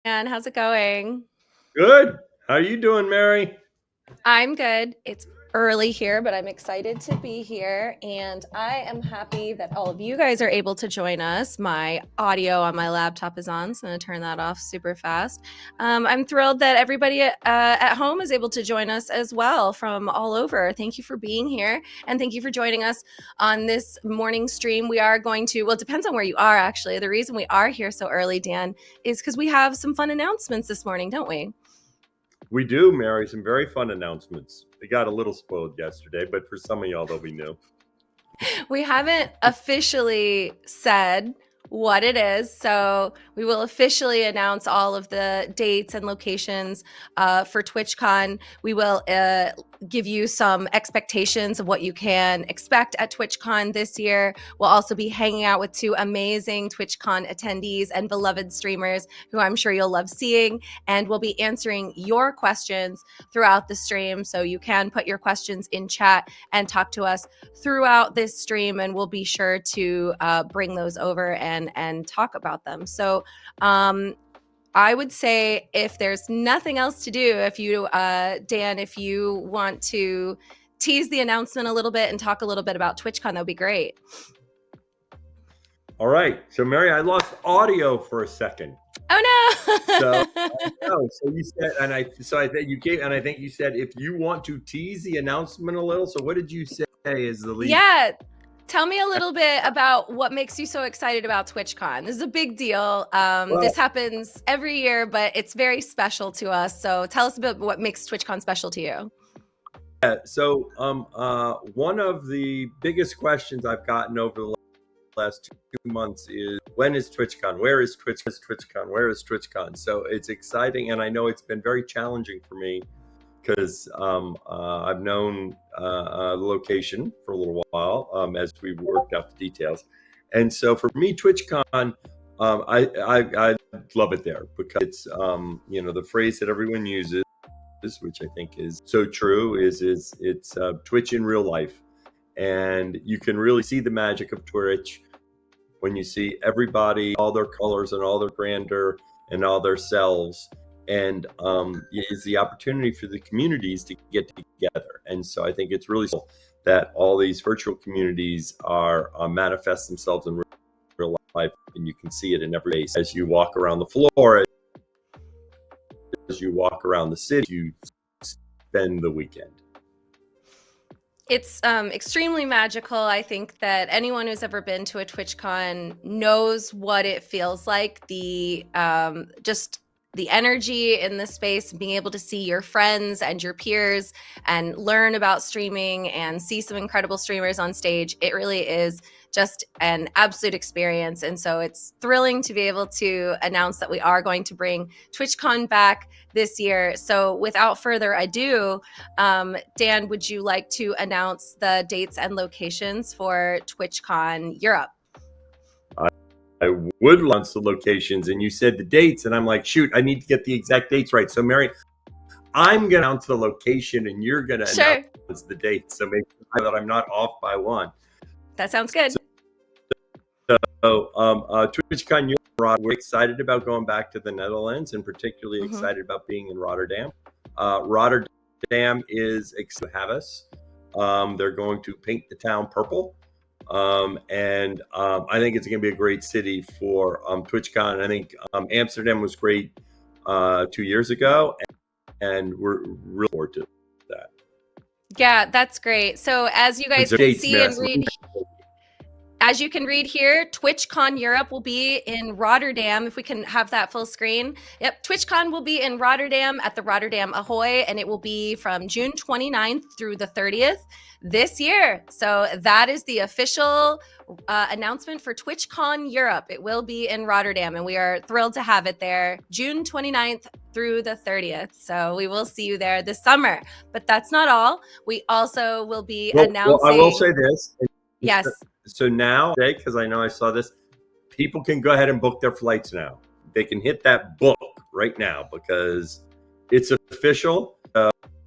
And how's it going? Good. How are you doing, Mary? I'm good. It's early here, but I'm excited to be here. And I am happy that all of you guys are able to join us. My audio on my laptop is on, so I'm going to turn that off super fast. I'm thrilled that everybody at home is able to join us as well from all over. Thank you for being here. And thank you for joining us on this morning stream. We are going to, well, it depends on where you are, actually. The reason we are here so early, Dan, is because we have some fun announcements this morning, don't we? We do, Mary. Some very fun announcements. We got a little spoiled yesterday, but for some of y'all, they'll be new. We haven't officially said what it is, so we will officially announce all of the dates and locations for TwitchCon. We will give you some expectations of what you can expect at TwitchCon this year. We'll also be hanging out with two amazing TwitchCon attendees and beloved streamers who I'm sure you'll love seeing, and we'll be answering your questions throughout the stream, so you can put your questions in chat and talk to us throughout this stream, and we'll be sure to bring those over and talk about them. So I would say, if there's nothing else to do, if you Dan, if you want to tease the announcement a little bit and talk a little bit about TwitchCon, that would be great. All right. So, Mary, I lost audio for a second. Oh So, no. so you said, I think you gave, and I think you said if you want to tease the announcement a little. So, what did you say is the lead? Yeah. Tell me a little bit about what makes you so excited about TwitchCon. This is a big deal. This happens every year, but it's very special to us. So tell us about what makes TwitchCon special to you. Yeah. So, one of the biggest questions I've gotten over the last 2 months is, when is TwitchCon? Where is TwitchCon? Where is TwitchCon? So it's exciting, and I know it's been very challenging for me because I've known the location for a little while as we worked out the details. And so for me, TwitchCon, I love it there because it's the phrase that everyone uses, which I think is so true, is it's Twitch in real life. And you can really see the magic of Twitch when you see everybody, all their colors and all their grandeur and all their selves. And is the opportunity for the communities to get together. And so I think it's really cool that all these virtual communities are manifest themselves in real life, and you can see it in every place as you walk around the floor, as you walk around the city, you spend the weekend. It's extremely magical. I think that anyone who's ever been to a TwitchCon knows what it feels like. Just the energy in the space, being able to see your friends and your peers and learn about streaming and see some incredible streamers on stage. It really is just an absolute experience. And so it's thrilling to be able to announce that we are going to bring TwitchCon back this year. So without further ado, Dan, would you like to announce the dates and locations for TwitchCon Europe? I would announce the locations, and you said the dates, and I'm like, shoot, I need to get the exact dates right. So, Mary, I'm going to announce the location, and you're going to announce the dates. So make sure that I'm not off by one. That sounds good. So, TwitchCon Europe, we're excited about going back to the Netherlands, and particularly excited about being in Rotterdam. Rotterdam is excited to have us. They're going to paint the town purple. And I think it's going to be a great city for TwitchCon. I think Amsterdam was great 2 years ago, and we're really forward to that. Yeah, that's great. So as you guys can see and read, as you can read here, TwitchCon Europe will be in Rotterdam. If we can have that full screen. Yep, TwitchCon will be in Rotterdam at the Rotterdam Ahoy, and it will be from June 29th through the 30th this year. So that is the official announcement for TwitchCon Europe. It will be in Rotterdam, and we are thrilled to have it there June 29th through the 30th. So we will see you there this summer. But that's not all. We also will be announcing... Well, I will say this. Yes. So now, because I know I saw this, people can go ahead and book their flights now. They can hit that book right now because it's official.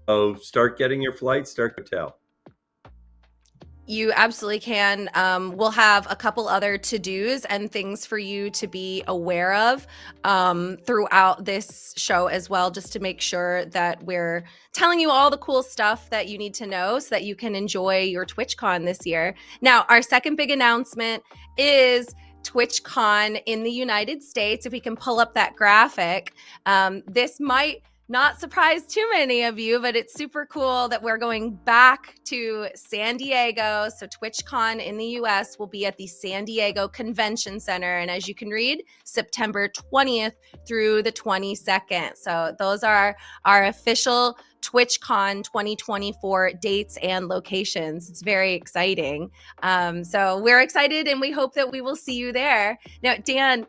So start getting your flights, start hotel. You absolutely can. We'll have a couple other to-dos and things for you to be aware of throughout this show as well, just to make sure that we're telling you all the cool stuff that you need to know so that you can enjoy your TwitchCon this year. Now, our second big announcement is TwitchCon in the United States. If we can pull up that graphic, this might not surprise too many of you, but it's super cool that we're going back to San Diego. So TwitchCon in the US will be at the San Diego Convention Center. And as you can read, September 20th through the 22nd. So those are our official TwitchCon 2024 dates and locations. It's very exciting. So we're excited and we hope that we will see you there. Now, Dan,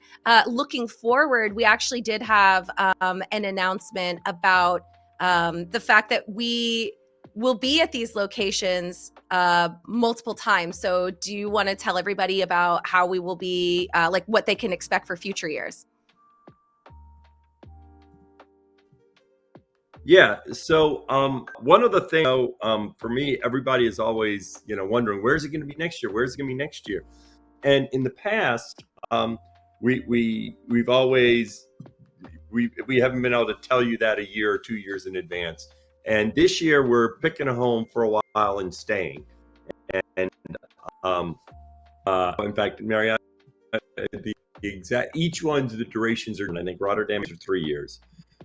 looking forward, we actually did have an announcement about the fact that we will be at these locations multiple times. So do you want to tell everybody about how we will be, like what they can expect for future years? Yeah. So one of the things for me, everybody is always wondering, where's it going to be next year? Where's it going to be next year? And in the past, we've always we haven't been able to tell you that a year or 2 years in advance. And this year we're picking a home for a while and staying. And in fact, Marianne, the exact each one's the durations are, I think Rotterdam is for 3 years.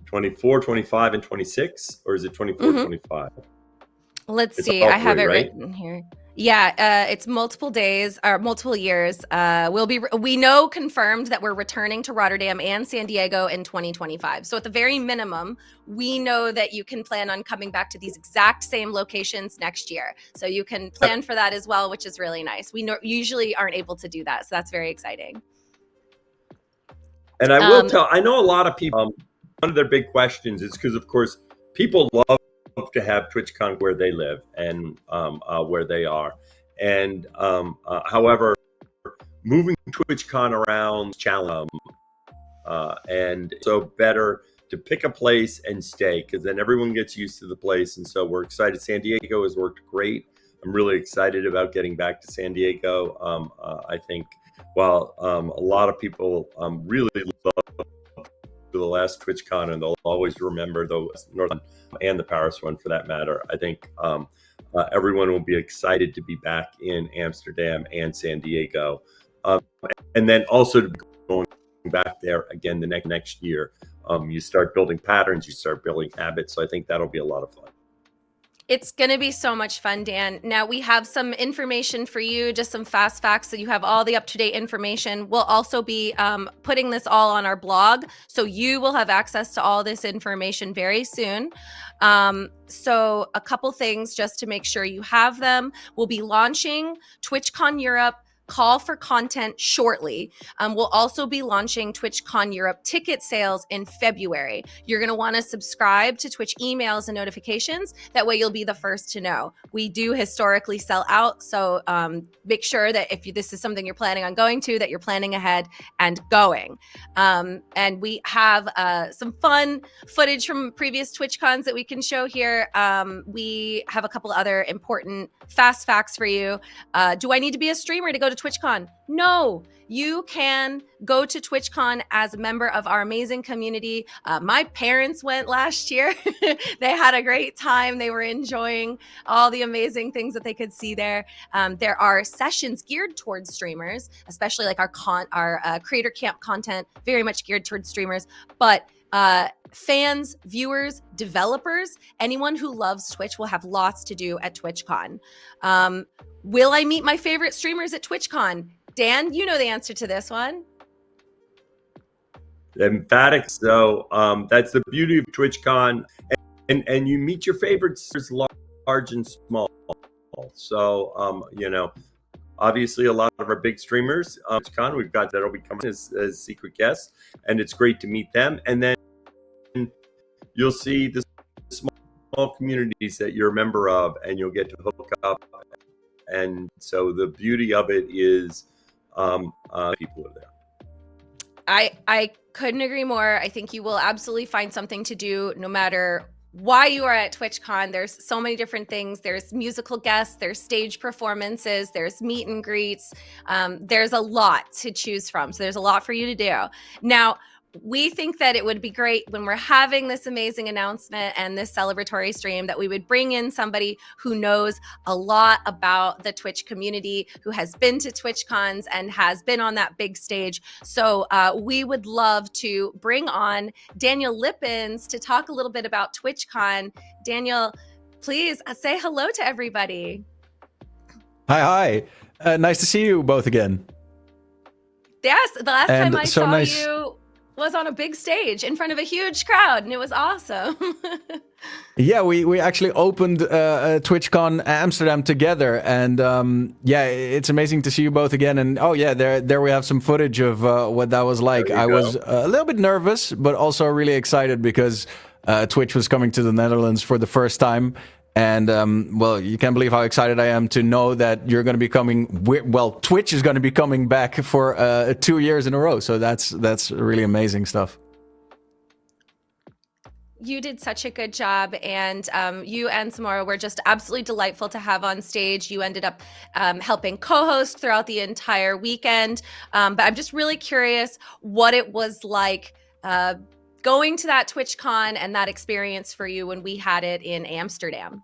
24, 25, and 26, or is it 24, 25? Let's It's see. all I have three, it right? written here. Yeah, it's multiple days or multiple years. We know confirmed that we're returning to Rotterdam and San Diego in 2025. So at the very minimum, we know that you can plan on coming back to these exact same locations next year. So you can plan for that as well, which is really nice. We usually aren't able to do that, so that's very exciting. And I will tell, I know a lot of people, one of their big questions is because, of course, people love to have TwitchCon where they live and where they are. And however, moving TwitchCon around challenge, and so better to pick a place and stay, because then everyone gets used to the place. And so we're excited. San Diego has worked great. I'm really excited about getting back to San Diego. I think while a lot of people really love the last TwitchCon, and they'll always remember the North and the Paris one for that matter. I think everyone will be excited to be back in Amsterdam and San Diego, and then also going back there again the next year. You start building patterns, you start building habits. So I think that'll be a lot of fun. It's going to be so much fun, Dan. Now, we have some information for you, just some fast facts, so you have all the up-to-date information. We'll also be putting this all on our blog, so you will have access to all this information very soon. So a couple things just to make sure you have them. We'll be launching TwitchCon Europe call for content shortly. We'll also be launching TwitchCon Europe ticket sales in February. You're going to want to subscribe to Twitch emails and notifications. That way you'll be the first to know. We do historically sell out, so make sure that if this is something you're planning on going to, that you're planning ahead and going. And we have some fun footage from previous TwitchCons that we can show here. We have a couple other important fast facts for you. Do I need to be a streamer to go to TwitchCon? No, you can go to TwitchCon as a member of our amazing community. My parents went last year. They had a great time. They were enjoying all the amazing things that they could see there. There are sessions geared towards streamers, especially like our creator camp content, very much geared towards streamers. But fans, viewers, developers, anyone who loves Twitch will have lots to do at TwitchCon. Will I meet my favorite streamers at TwitchCon? Dan, you know the answer to this one. Emphatic. So that's the beauty of TwitchCon, and you meet your favorites, large and small. So obviously a lot of our big streamers, TwitchCon, we've got that'll be coming as secret guests, and it's great to meet them. And then you'll see the small communities that you're a member of, and you'll get to hook up. And so the beauty of it is people are there. I couldn't agree more. I think you will absolutely find something to do no matter why you are at TwitchCon. There's so many different things. There's musical guests, there's stage performances, there's meet and greets. There's a lot to choose from. So there's a lot for you to do. Now, we think that it would be great when we're having this amazing announcement and this celebratory stream that we would bring in somebody who knows a lot about the Twitch community, who has been to TwitchCons and has been on that big stage. So we would love to bring on Daniel Lippens to talk a little bit about TwitchCon. Daniel, please say hello to everybody. Hi. Nice to see you both again. Yes, the last time I saw you was on a big stage in front of a huge crowd, and it was awesome. Yeah, we actually opened TwitchCon Amsterdam together, and yeah, it's amazing to see you both again. And oh yeah, there we have some footage of what that was like. I was a little bit nervous, but also really excited because Twitch was coming to the Netherlands for the first time. And well, you can't believe how excited I am to know that you're going to be coming. Well, Twitch is going to be coming back for 2 years in a row. So that's really amazing stuff. You did such a good job, and you and Samara were just absolutely delightful to have on stage. You ended up helping co-host throughout the entire weekend. But I'm just really curious what it was like going to that TwitchCon and that experience for you when we had it in Amsterdam.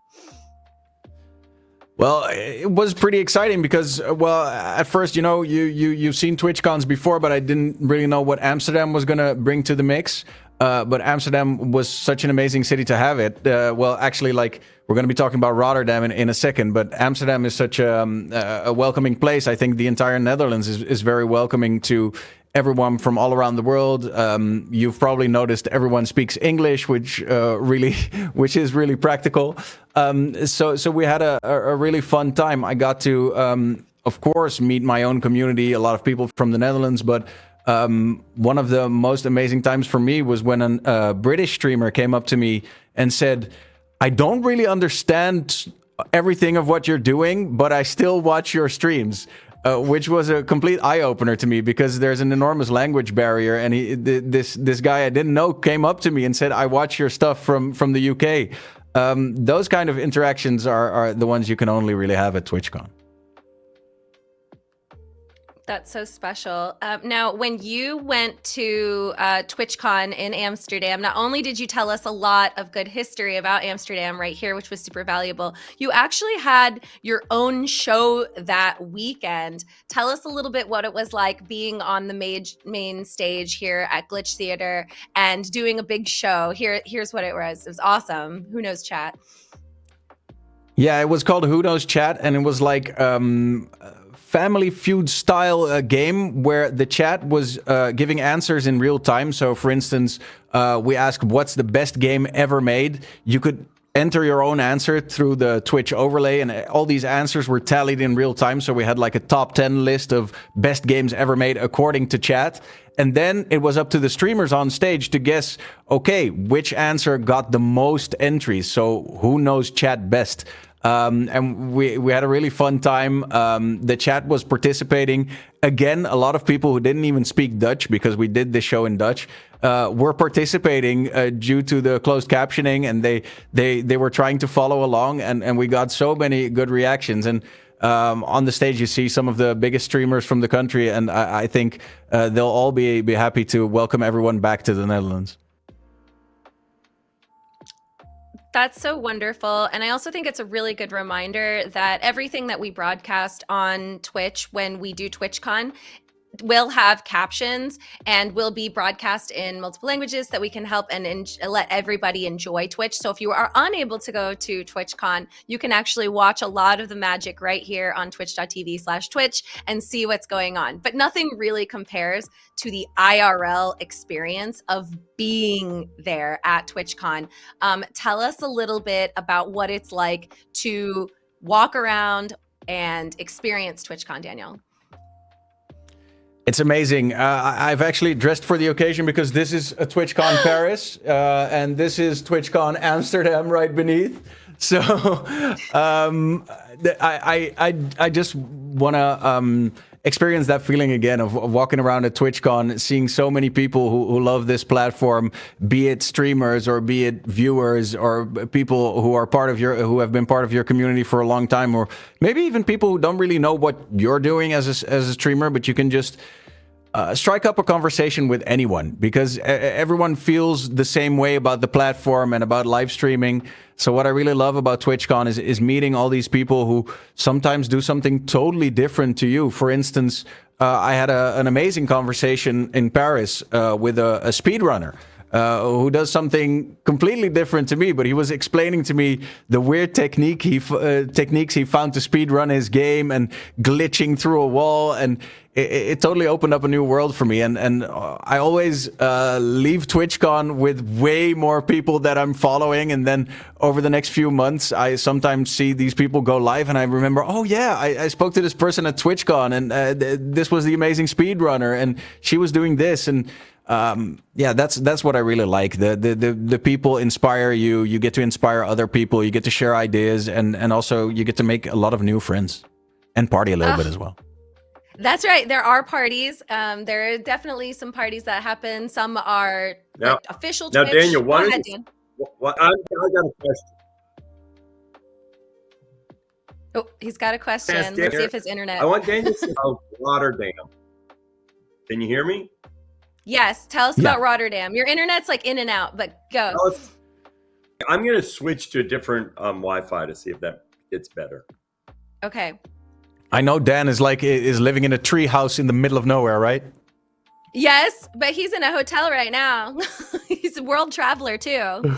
Well, it was pretty exciting because, well, at first, you know, you've seen TwitchCons before, but I didn't really know what Amsterdam was going to bring to the mix. But Amsterdam was such an amazing city to have it. Well, actually, like, we're going to be talking about Rotterdam in a second, but Amsterdam is such a welcoming place. I think the entire Netherlands is very welcoming to everyone from all around the world. You've probably noticed everyone speaks English, which is really practical. So we had a really fun time. I got to, of course, meet my own community, a lot of people from the Netherlands, but one of the most amazing times for me was when a British streamer came up to me and said, I don't really understand everything of what you're doing, but I still watch your streams. Which was a complete eye-opener to me because there's an enormous language barrier, and this guy I didn't know came up to me and said, I watch your stuff from the UK. Those kind of interactions are the ones you can only really have at TwitchCon. That's so special. Now, when you went to TwitchCon in Amsterdam, not only did you tell us a lot of good history about Amsterdam right here, which was super valuable, you actually had your own show that weekend. Tell us a little bit what it was like being on the main stage here at Glitch Theater and doing a big show. Here's what it was. It was awesome. Who Knows Chat? Yeah, it was called Who Knows Chat, and it was like Family Feud style game where the chat was giving answers in real time. So for instance, we asked what's the best game ever made. You could enter your own answer through the Twitch overlay, and all these answers were tallied in real time. So we had like a top 10 list of best games ever made according to chat. And then it was up to the streamers on stage to guess, okay, which answer got the most entries? So who knows chat best? And we had a really fun time. The chat was participating. Again, a lot of people who didn't even speak Dutch, because we did this show in Dutch, were participating due to the closed captioning, and they were trying to follow along, and we got so many good reactions. And on the stage, you see some of the biggest streamers from the country, and I think they'll all be happy to welcome everyone back to the Netherlands. That's so wonderful. And I also think it's a really good reminder that everything that we broadcast on Twitch when we do TwitchCon will have captions and will be broadcast in multiple languages so that we can help and let everybody enjoy Twitch. So if you are unable to go to TwitchCon, you can actually watch a lot of the magic right here on twitch.tv/Twitch and see what's going on. But nothing really compares to the IRL experience of being there at TwitchCon. Tell us a little bit about what it's like to walk around and experience TwitchCon, Daniel. It's amazing. I've actually dressed for the occasion because this is a TwitchCon Paris, and this is TwitchCon Amsterdam right beneath. So I just want to experience that feeling again of walking around at TwitchCon, seeing so many people who love this platform, be it streamers or be it viewers or people who have been part of your community for a long time, or maybe even people who don't really know what you're doing as a streamer, but you can just strike up a conversation with anyone, because everyone feels the same way about the platform and about live streaming. So what I really love about TwitchCon is meeting all these people who sometimes do something totally different to you. For instance, I had an amazing conversation in Paris with a speedrunner who does something completely different to me, but he was explaining to me the weird techniques he found to speedrun his game and glitching through a wall, and it totally opened up a new world for me. And I always leave TwitchCon with way more people that I'm following, and then over the next few months, I sometimes see these people go live, and I remember, oh yeah, I spoke to this person at TwitchCon, and this was the amazing speedrunner, and she was doing this, and yeah, that's what I really like. The people inspire you. You get to inspire other people. You get to share ideas, and also you get to make a lot of new friends and party a little bit as well. That's right. There are parties. There are definitely some parties that happen. Some are like official Twitch. Now, Daniel, Go ahead, Dan. I got a question. Oh, he's got a question. Let's see if his internet. I want Daniel to know Rotterdam. Can you hear me? Yes. Tell us about Rotterdam. Your internet's like in and out, but go. I'm going to switch to a different Wi-Fi to see if that gets better. Okay. I know Dan is living in a tree house in the middle of nowhere, right? Yes, but he's in a hotel right now. He's a world traveler too.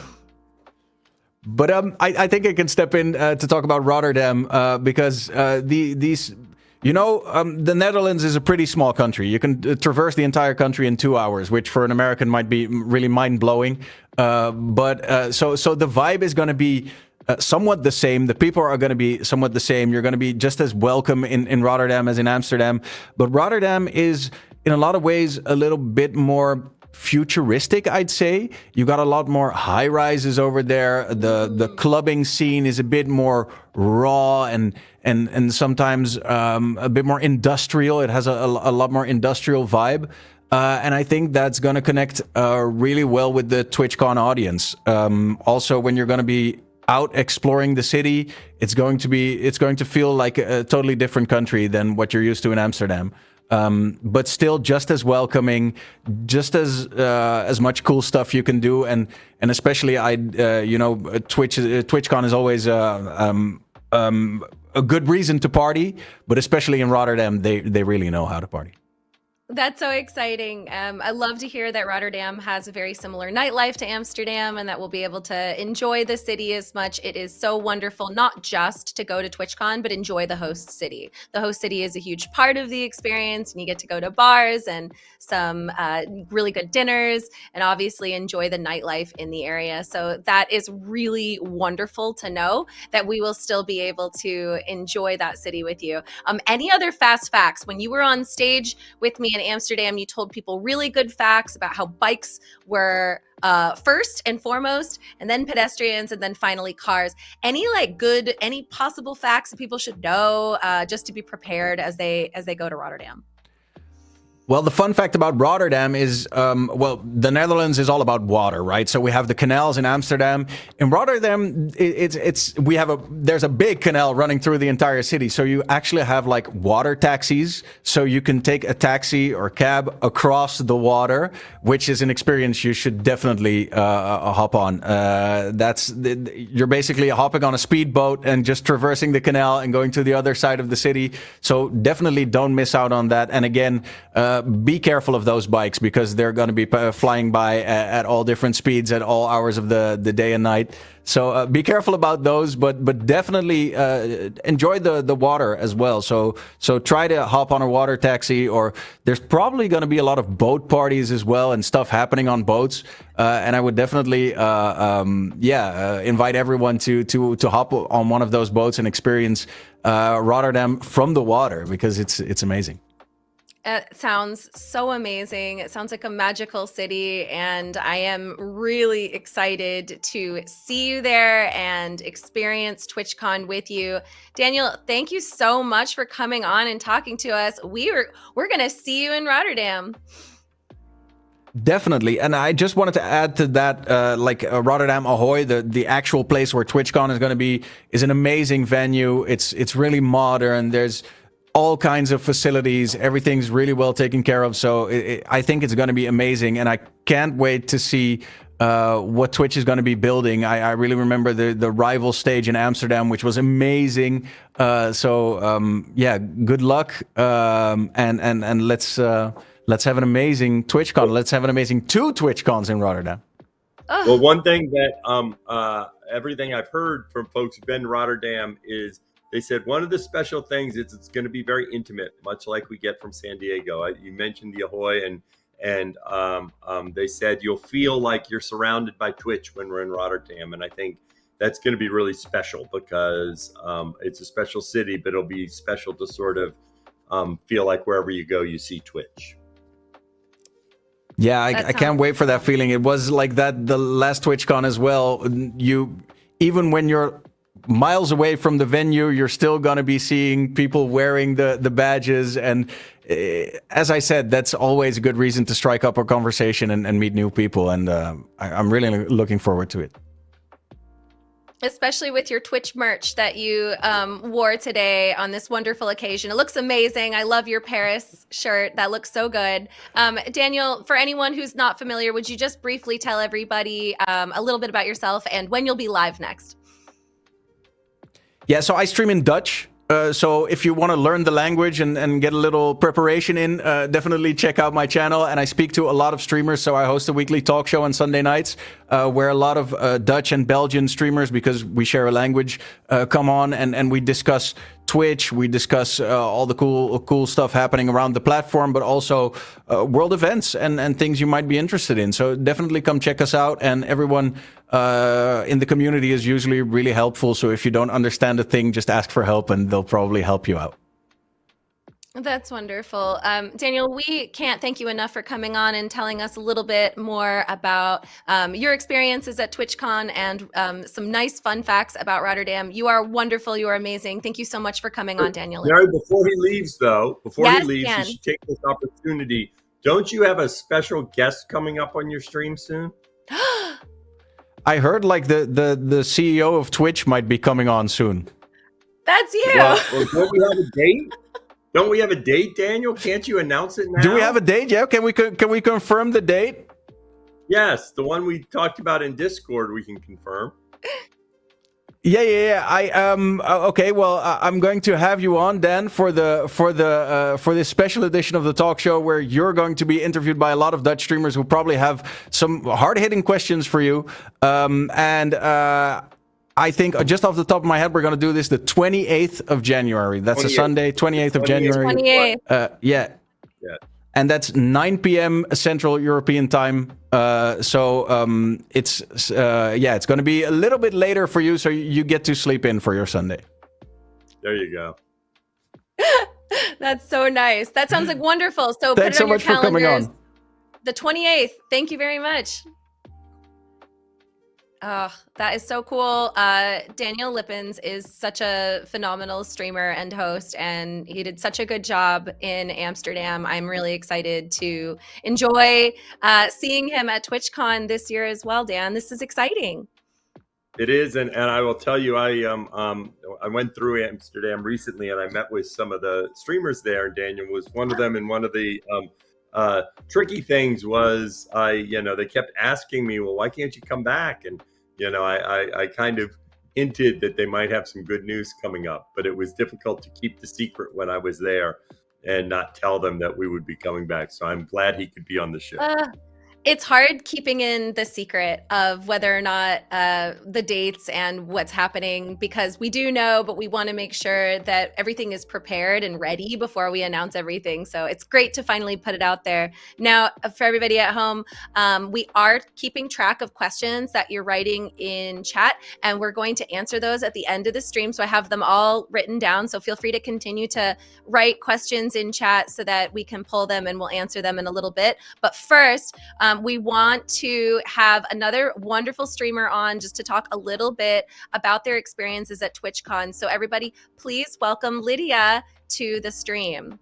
But I think I can step in to talk about Rotterdam because the Netherlands is a pretty small country. You can traverse the entire country in 2 hours, which for an American might be really mind-blowing. So the vibe is going to be somewhat the same. The people are going to be somewhat the same. You're going to be just as welcome in Rotterdam as in Amsterdam. But Rotterdam is, in a lot of ways, a little bit more futuristic, I'd say. You got a lot more high rises over there. The clubbing scene is a bit more raw and sometimes a bit more industrial. It has a lot more industrial vibe. And I think that's going to connect really well with the TwitchCon audience. Also, when you're going to be out exploring the city, it's going to feel like a totally different country than what you're used to in Amsterdam. But still just as welcoming, just as much cool stuff you can do, and especially TwitchCon is always a good reason to party, but especially in Rotterdam, they really know how to party. That's so exciting. I love to hear that Rotterdam has a very similar nightlife to Amsterdam, and that we'll be able to enjoy the city as much. It is so wonderful, not just to go to TwitchCon, but enjoy the host city. The host city is a huge part of the experience, and you get to go to bars and some really good dinners, and obviously enjoy the nightlife in the area. So that is really wonderful to know that we will still be able to enjoy that city with you. Any other fast facts? When you were on stage with me in Amsterdam, you told people really good facts about how bikes were first and foremost, and then pedestrians, and then finally cars. Any possible facts that people should know just to be prepared as they go to Rotterdam? Well, the fun fact about Rotterdam is, the Netherlands is all about water, right? So we have the canals in Amsterdam. In Rotterdam, there's a big canal running through the entire city. So you actually have like water taxis. So you can take a taxi or cab across the water, which is an experience you should definitely hop on. You're basically hopping on a speedboat and just traversing the canal and going to the other side of the city. So definitely don't miss out on that. And again, be careful of those bikes, because they're going to be flying by at all different speeds at all hours of the day and night. So be careful about those, but definitely enjoy the water as well. So try to hop on a water taxi, or there's probably going to be a lot of boat parties as well and stuff happening on boats. And I would definitely invite everyone to hop on one of those boats and experience Rotterdam from the water, because it's amazing. It sounds so amazing. It sounds like a magical city, and I am really excited to see you there and experience TwitchCon with you. Daniel, thank you so much for coming on and talking to us. We're going to see you in Rotterdam. Definitely, and I just wanted to add to that, Rotterdam Ahoy, the actual place where TwitchCon is going to be, is an amazing venue. It's really modern. There's all kinds of facilities. Everything's really well taken care of. So I think it's going to be amazing, and I can't wait to see what Twitch is going to be building. I really remember the rival stage in Amsterdam, which was amazing. Yeah, good luck, and let's have an amazing TwitchCon. Let's have an amazing 2 TwitchCons in Rotterdam. Well, one thing that everything I've heard from folks who've been to Rotterdam is they said one of the special things is it's going to be very intimate, much like we get from San Diego. You mentioned the Ahoy, and they said you'll feel like you're surrounded by Twitch when we're in Rotterdam, and I think that's going to be really special because it's a special city, but it'll be special to sort of feel like wherever you go, you see Twitch. Yeah, I can't wait for that feeling. It was like that the last TwitchCon as well. Even when you're miles away from the venue, you're still going to be seeing people wearing the badges. And as I said, that's always a good reason to strike up a conversation and meet new people. And I'm really looking forward to it. Especially with your Twitch merch that you wore today on this wonderful occasion. It looks amazing. I love your Paris shirt. That looks so good. Daniel, for anyone who's not familiar, would you just briefly tell everybody a little bit about yourself and when you'll be live next? Yeah, so I stream in Dutch. So if you want to learn the language and get a little preparation in, definitely check out my channel. And I speak to a lot of streamers. So I host a weekly talk show on Sunday nights where a lot of Dutch and Belgian streamers, because we share a language, come on and we discuss Twitch. We discuss all the cool stuff happening around the platform, but also world events and things you might be interested in. So definitely come check us out. And everyone in the community is usually really helpful. So if you don't understand a thing, just ask for help and they'll probably help you out. That's wonderful. Daniel, we can't thank you enough for coming on and telling us a little bit more about your experiences at TwitchCon and some nice fun facts about Rotterdam. You are wonderful. You are amazing. Thank you so much for coming on, Daniel. Mary, before he leaves, he should take this opportunity. Don't you have a special guest coming up on your stream soon? I heard like the CEO of Twitch might be coming on soon. That's you. Well, don't we have a date? Don't we have a date, Daniel? Can't you announce it now? Do we have a date? Yeah. Can we confirm the date? Yes, the one we talked about in Discord. We can confirm. Yeah. Okay. Well, I'm going to have you on, Dan, for this special edition of the talk show where you're going to be interviewed by a lot of Dutch streamers who probably have some hard-hitting questions for you. I think just off the top of my head, we're going to do this the 28th of January. That's a Sunday, 28th of January. 28th. Yeah. And that's 9 p.m. Central European time. It's going to be a little bit later for you, so you get to sleep in for your Sunday. There you go. That's so nice. That sounds like wonderful. So thanks put it on so much your for coming on. The 28th. Thank you very much. Oh, that is so cool. Daniel Lippens is such a phenomenal streamer and host, and he did such a good job in Amsterdam. I'm really excited to enjoy seeing him at TwitchCon this year as well, Dan. This is exciting. It is, and I will tell you, I went through Amsterdam recently, and I met with some of the streamers there, and Daniel was one of them. And one of the tricky things was, they kept asking me, well, why can't you come back? And I kind of hinted that they might have some good news coming up, but it was difficult to keep the secret when I was there and not tell them that we would be coming back. So I'm glad he could be on the show. It's hard keeping in the secret of whether or not the dates and what's happening, because we do know, but we want to make sure that everything is prepared and ready before we announce everything. So it's great to finally put it out there. Now, for everybody at home, we are keeping track of questions that you're writing in chat, and we're going to answer those at the end of the stream. So I have them all written down. So feel free to continue to write questions in chat so that we can pull them and we'll answer them in a little bit. But first, we want to have another wonderful streamer on just to talk a little bit about their experiences at TwitchCon. So everybody, please welcome Lydia to the stream.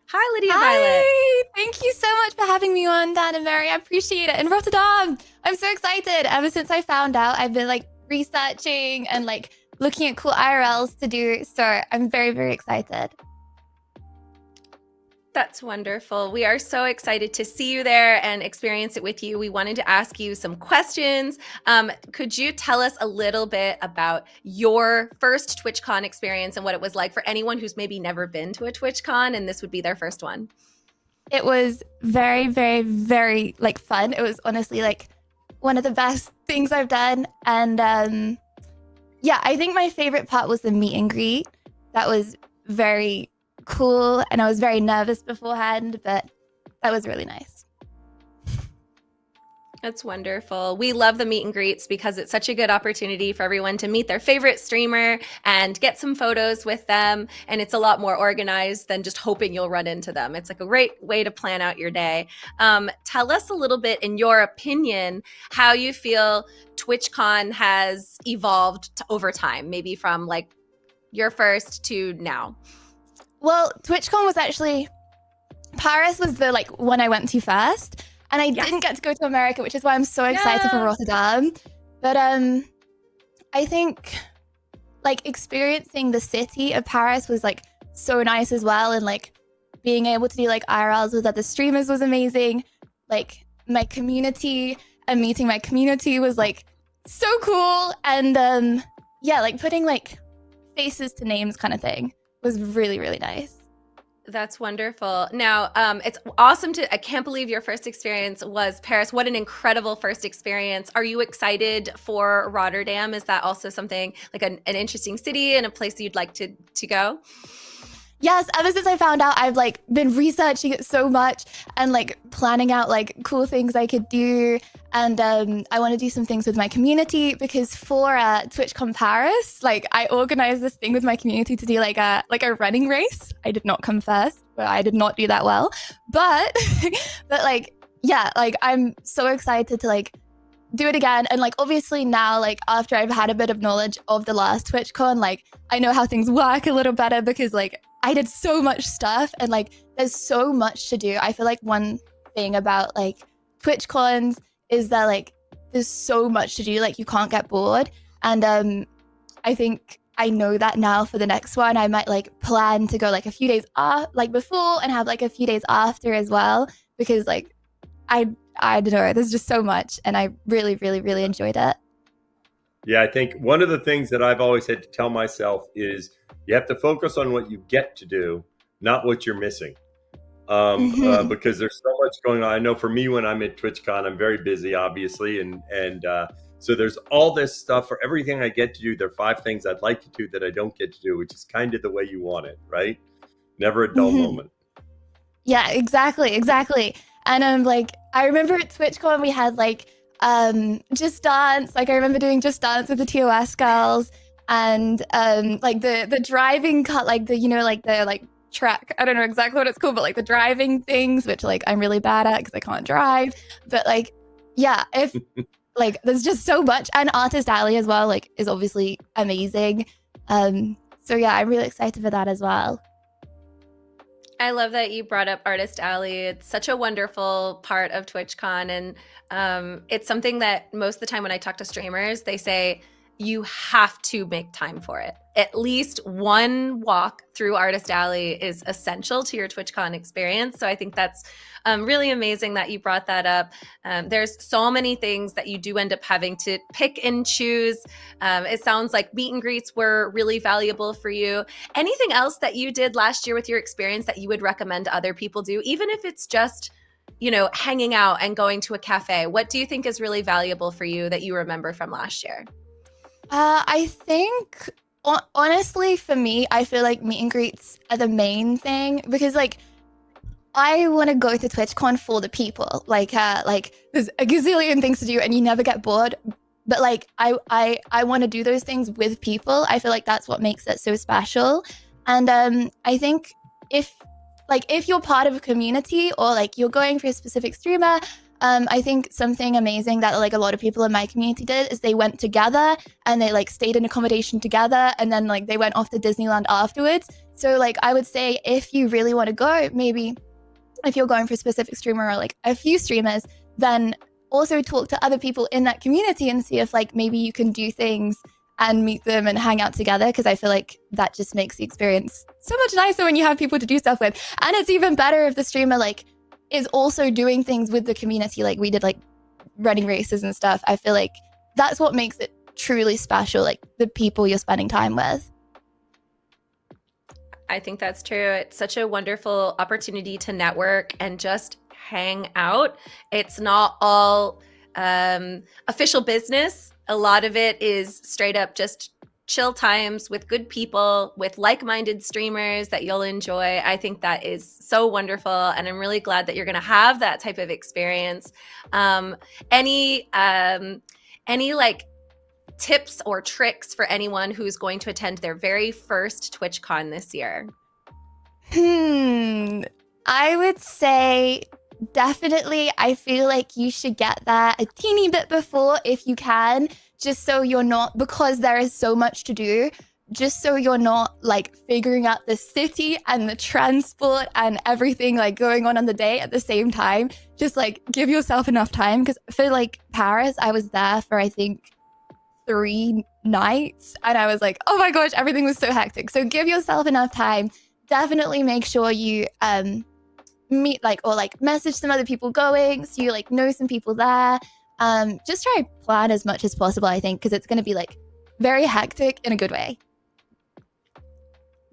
Hi, Lydia Violet. Hi! Thank you so much for having me on, Dan and Mary. I appreciate it. And Rotterdam, I'm so excited. Ever since I found out, I've been like researching and like looking at cool IRLs to do. So I'm very, very excited. That's wonderful. We are so excited to see you there and experience it with you. We wanted to ask you some questions. Could you tell us a little bit about your first TwitchCon experience and what it was like for anyone who's maybe never been to a TwitchCon and this would be their first one? It was very, very, very like fun. It was honestly like one of the best things I've done. And yeah, I think my favorite part was the meet and greet. That was very cool, and I was very nervous beforehand, but that was really nice. That's wonderful. We love the meet and greets because it's such a good opportunity for everyone to meet their favorite streamer and get some photos with them. And it's a lot more organized than just hoping you'll run into them. It's like a great way to plan out your day. Tell us a little bit, in your opinion, how you feel TwitchCon has evolved over time, maybe from like your first to now. Well, TwitchCon was actually, Paris was the like one I went to first, and I didn't get to go to America, which is why I'm so excited for Rotterdam. But I think like experiencing the city of Paris was like so nice as well, and like being able to do like IRLs with other streamers was amazing. Like my community and meeting my community was like so cool, and yeah, like putting like faces to names kind of thing was really, really nice. That's wonderful. Now, it's awesome I can't believe your first experience was Paris. What an incredible first experience. Are you excited for Rotterdam? Is that also something like an interesting city and a place you'd like to go? Yes, ever since I found out, I've like been researching it so much and like planning out like cool things I could do. And I want to do some things with my community, because for TwitchCon Paris, like I organized this thing with my community to do like a running race. I did not come first, but I did not do that well. But but like yeah, like I'm so excited to like do it again. And like obviously now, like after I've had a bit of knowledge of the last TwitchCon, like I know how things work a little better, because like I did so much stuff and like there's so much to do. I feel like one thing about like TwitchCons is that like there's so much to do, like you can't get bored. And I think I know that now for the next one. I might like plan to go like a few days like before and have like a few days after as well, because like I don't know, there's just so much, and I really, really, really enjoyed it. Yeah, I think one of the things that I've always had to tell myself is you have to focus on what you get to do, not what you're missing. Because there's so much going on. I know for me, when I'm at TwitchCon, I'm very busy, obviously. And so there's all this stuff. For everything I get to do, there are 5 things I'd like to do that I don't get to do, which is kind of the way you want it, right? Never a dull moment. Yeah, exactly. And like, I remember at TwitchCon we had like Just Dance. Like I remember doing Just Dance with the TOS girls, and like the driving cut, like the, you know, like the like track. I don't know exactly what it's called, but like the driving things, which like I'm really bad at because I can't drive. But like, yeah, if like there's just so much. And Artist Alley as well, like is obviously amazing. So yeah, I'm really excited for that as well. I love that you brought up Artist Alley. It's such a wonderful part of TwitchCon. And it's something that most of the time when I talk to streamers, they say, you have to make time for it. At least one walk through Artist Alley is essential to your TwitchCon experience. So I think that's really amazing that you brought that up. There's so many things that you do end up having to pick and choose. It sounds like meet and greets were really valuable for you. Anything else that you did last year with your experience that you would recommend other people do, even if it's just hanging out and going to a cafe? What do you think is really valuable for you that you remember from last year? I think, honestly, for me, I feel like meet and greets are the main thing because, like, I want to go to TwitchCon for the people. Like there's a gazillion things to do and you never get bored. But like, I want to do those things with people. I feel like that's what makes it so special. And I think if you're part of a community or like you're going for a specific streamer, I think something amazing that like a lot of people in my community did is they went together and they like stayed in accommodation together and then like they went off to Disneyland afterwards. So like I would say if you really want to go, maybe if you're going for a specific streamer or like a few streamers, then also talk to other people in that community and see if like maybe you can do things and meet them and hang out together, because I feel like that just makes the experience so much nicer when you have people to do stuff with. And it's even better if the streamer like is also doing things with the community, like we did like running races and stuff. I feel like that's what makes it truly special, like the people you're spending time with. I think that's true. It's such a wonderful opportunity to network and just hang out. It's not all official business. A lot of it is straight up just chill times with good people, with like-minded streamers that you'll enjoy. I think that is so wonderful, and I'm really glad that you're going to have that type of experience. Any like tips or tricks for anyone who's going to attend their very first TwitchCon this year? I would say definitely, I feel like you should get there a teeny bit before if you can, just so you're not, because there is so much to do, just so you're not like figuring out the city and the transport and everything like going on the day at the same time. Just like give yourself enough time, because for like Paris, I was there for I think 3 nights and I was like, oh my gosh, everything was so hectic. So give yourself enough time. Definitely make sure you meet like or like message some other people going so you like know some people there. Just try plan as much as possible, I think, because it's going to be like very hectic in a good way.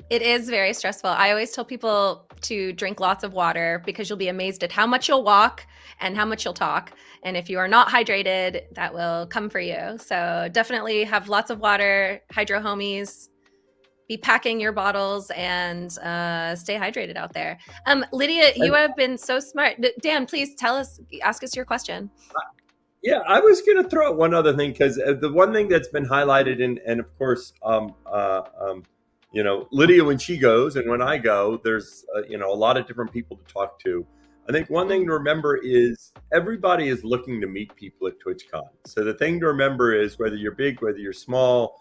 It is very stressful. I always tell people to drink lots of water because you'll be amazed at how much you'll walk and how much you'll talk. And if you are not hydrated, that will come for you. So definitely have lots of water, hydro homies, be packing your bottles, and stay hydrated out there. Lydia, you have been so smart. Dan, please ask us your question. Yeah, I was going to throw out one other thing, because the one thing that's been highlighted, and of course, Lydia, when she goes and when I go, there's a lot of different people to talk to. I think one thing to remember is everybody is looking to meet people at TwitchCon. So the thing to remember is whether you're big, whether you're small,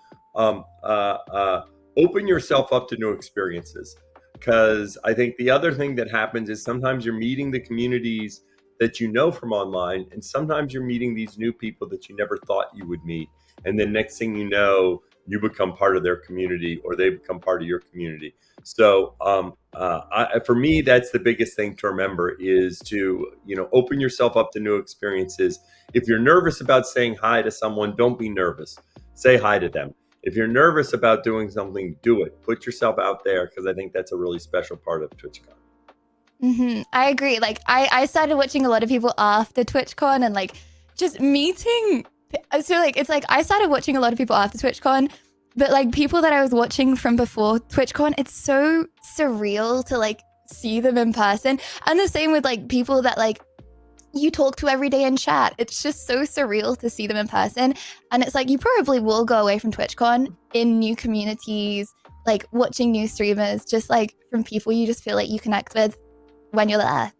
open yourself up to new experiences. Because I think the other thing that happens is sometimes you're meeting the communities that you know from online, and sometimes you're meeting these new people that you never thought you would meet. And then next thing you know, you become part of their community or they become part of your community. So for me, that's the biggest thing to remember is to, open yourself up to new experiences. If you're nervous about saying hi to someone, don't be nervous. Say hi to them. If you're nervous about doing something, do it. Put yourself out there, because I think that's a really special part of TwitchCon. I agree. Like I started watching a lot of people after TwitchCon and like just meeting. So like it's like I started watching a lot of people after TwitchCon, but like people that I was watching from before TwitchCon, it's so surreal to like see them in person. And the same with like people that like you talk to every day in chat. It's just so surreal to see them in person. And it's like you probably will go away from TwitchCon in new communities, like watching new streamers, just like from people you just feel like you connect with when you're there.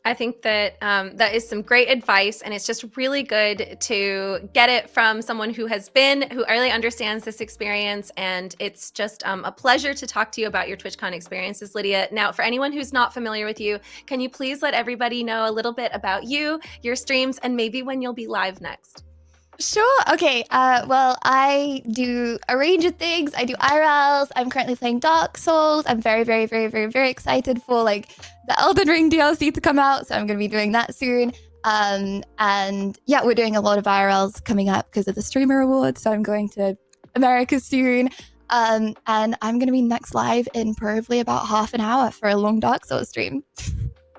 I think that that is some great advice, and it's just really good to get it from someone who really understands this experience. And it's just a pleasure to talk to you about your TwitchCon experiences, Lydia. Now, for anyone who's not familiar with you, can you please let everybody know a little bit about you, your streams, and maybe when you'll be live next? Sure. Okay. Well, I do a range of things. I do IRLs. I'm currently playing Dark Souls. I'm very, very, very, very, very excited for like the Elden Ring DLC to come out. So I'm going to be doing that soon. And yeah, we're doing a lot of IRLs coming up because of the Streamer Awards. So I'm going to America soon. And I'm going to be next live in probably about half an hour for a long Dark Souls stream.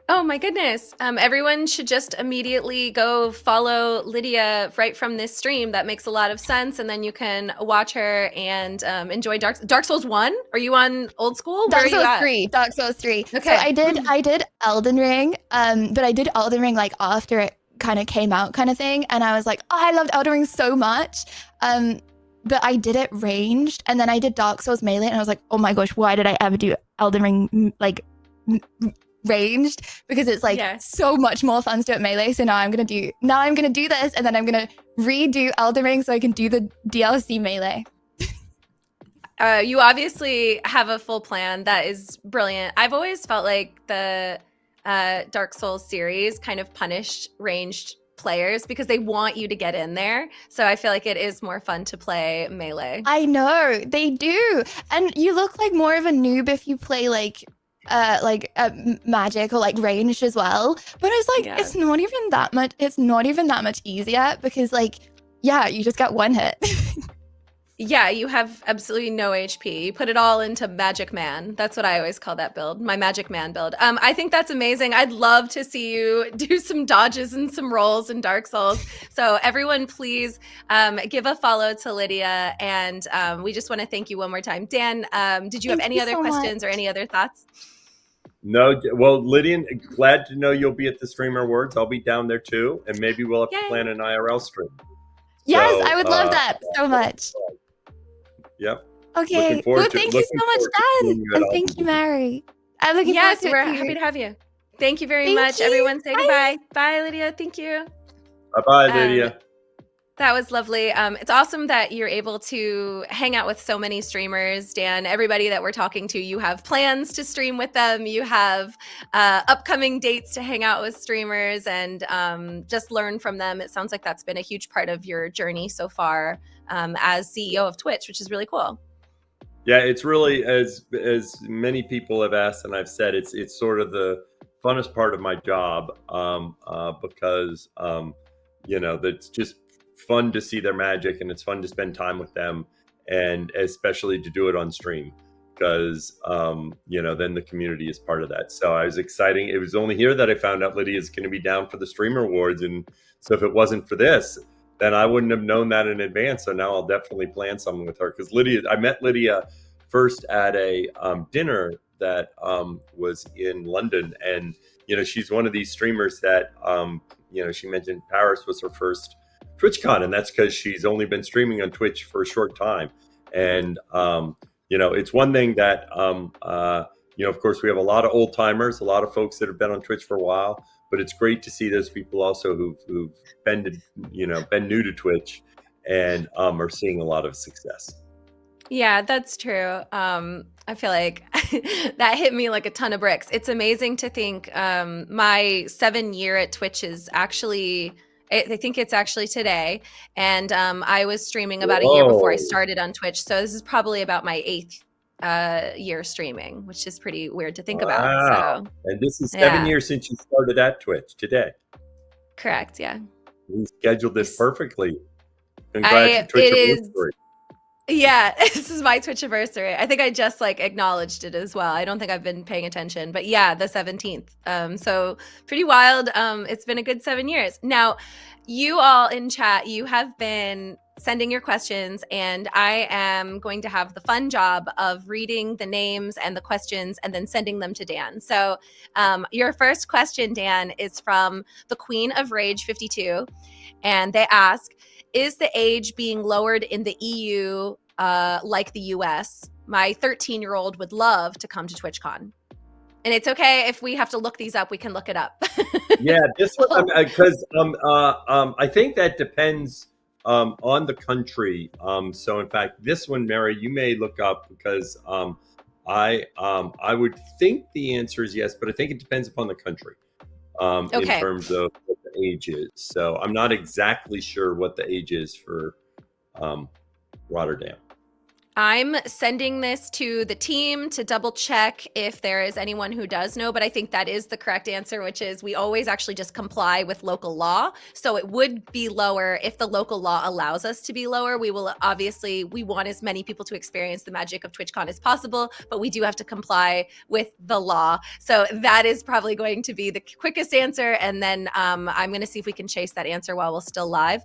Oh my goodness. Everyone should just immediately go follow Lydia right from this stream. That makes a lot of sense. And then you can watch her and enjoy Dark Souls 1. Are you on old school? Where Dark are you Souls at? 3. Dark Souls 3. Okay. So I did Elden Ring, but I did Elden Ring like after it kind of came out kind of thing. And I was like, oh, I loved Elden Ring so much. But I did it ranged, and then I did Dark Souls melee, and I was like, oh my gosh, why did I ever do Elden Ring like ranged? Because it's like so much more fun to do it melee. So now I'm gonna do this, and then I'm gonna redo Elden Ring so I can do the DLC melee. You obviously have a full plan. That is brilliant. I've always felt like the Dark Souls series kind of punished ranged players because they want you to get in there. So I feel like it is more fun to play melee. I know, they do. And you look like more of a noob if you play like magic or like ranged as well. But it's like it's not even that much easier because like you just got one hit. Yeah, you have absolutely no HP. You put it all into Magic Man. That's what I always call that build, my Magic Man build. I think that's amazing. I'd love to see you do some dodges and some rolls in Dark Souls. So everyone, please give a follow to Lydia. And we just want to thank you one more time. Dan, did you have any other questions or any other thoughts? No, well, Lydian, glad to know you'll be at the Streamer Awards. I'll be down there too, and maybe we'll have to plan an IRL stream. Yes, I would love that so much. Yep. Okay. Well, thank you so much, Dan. And thank you, Mary. I'm looking forward to it. We're happy to have you. Thank you very much. Everyone say goodbye. Bye, Lydia. Thank you. Bye-bye, Lydia. That was lovely. It's awesome that you're able to hang out with so many streamers, Dan. Everybody that we're talking to, you have plans to stream with them. You have upcoming dates to hang out with streamers and just learn from them. It sounds like that's been a huge part of your journey so far as CEO of Twitch, which is really cool. Yeah, it's really, as many people have asked and I've said, it's sort of the funnest part of my job because, that's just fun to see their magic and it's fun to spend time with them and especially to do it on stream because, then the community is part of that. So I was exciting. It was only here that I found out Lydia is going to be down for the Streamer Awards. And so if it wasn't for this, then I wouldn't have known that in advance. So now I'll definitely plan something with her because I met Lydia first at a dinner that was in London. And, she's one of these streamers that, she mentioned Paris was her first TwitchCon. And that's because she's only been streaming on Twitch for a short time. And, it's one thing that, of course, we have a lot of old timers, a lot of folks that have been on Twitch for a while. But it's great to see those people also who've been new to Twitch and are seeing a lot of success. Yeah, that's true. I feel like that hit me like a ton of bricks. It's amazing to think my 7 year at Twitch is actually, I think it's actually today. And I was streaming about a year before I started on Twitch. So this is probably about my 8th year streaming, which is pretty weird to think about. So, and this is 7 years since you started at Twitch today. Correct. Yeah. We scheduled this perfectly. Congrats, Twitch anniversary. Yeah, this is my Twitch anniversary. I think I just acknowledged it as well. I don't think I've been paying attention, but yeah, the 17th. So pretty wild. It's been a good 7 years. Now, you all in chat, you have been sending your questions, and I am going to have the fun job of reading the names and the questions and then sending them to Dan. So your first question, Dan, is from the Queen of Rage 52, and they ask, is the age being lowered in the EU like the US? My 13-year-old would love to come to TwitchCon. And it's okay if we have to look these up, we can look it up. Yeah, this one, because I think that depends on the country. So in fact, this one, Mary, you may look up because I would think the answer is yes, but I think it depends upon the country in terms of what the age is. So I'm not exactly sure what the age is for Rotterdam. I'm sending this to the team to double check if there is anyone who does know, but I think that is the correct answer, which is we always actually just comply with local law. So it would be lower if the local law allows us to be lower. We will obviously, we want as many people to experience the magic of TwitchCon as possible, but we do have to comply with the law. So that is probably going to be the quickest answer. And then I'm going to see if we can chase that answer while we're still live.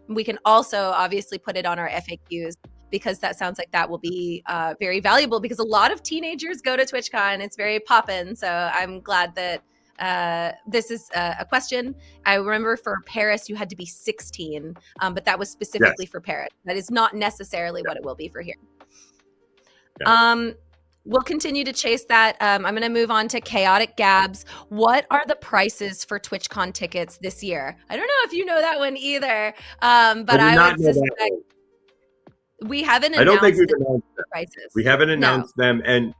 We can also obviously put it on our FAQs, because that sounds like that will be very valuable, because a lot of teenagers go to TwitchCon. It's very poppin'. So I'm glad that this is a question. I remember for Paris, you had to be 16, but that was specifically for Paris. That is not necessarily what it will be for here. We'll continue to chase that. I'm going to move on to Chaotic Gabs. What are the prices for TwitchCon tickets this year? I don't know if you know that one either, but I would suspect we haven't announced. I don't think we've announced the prices. We haven't announced them, and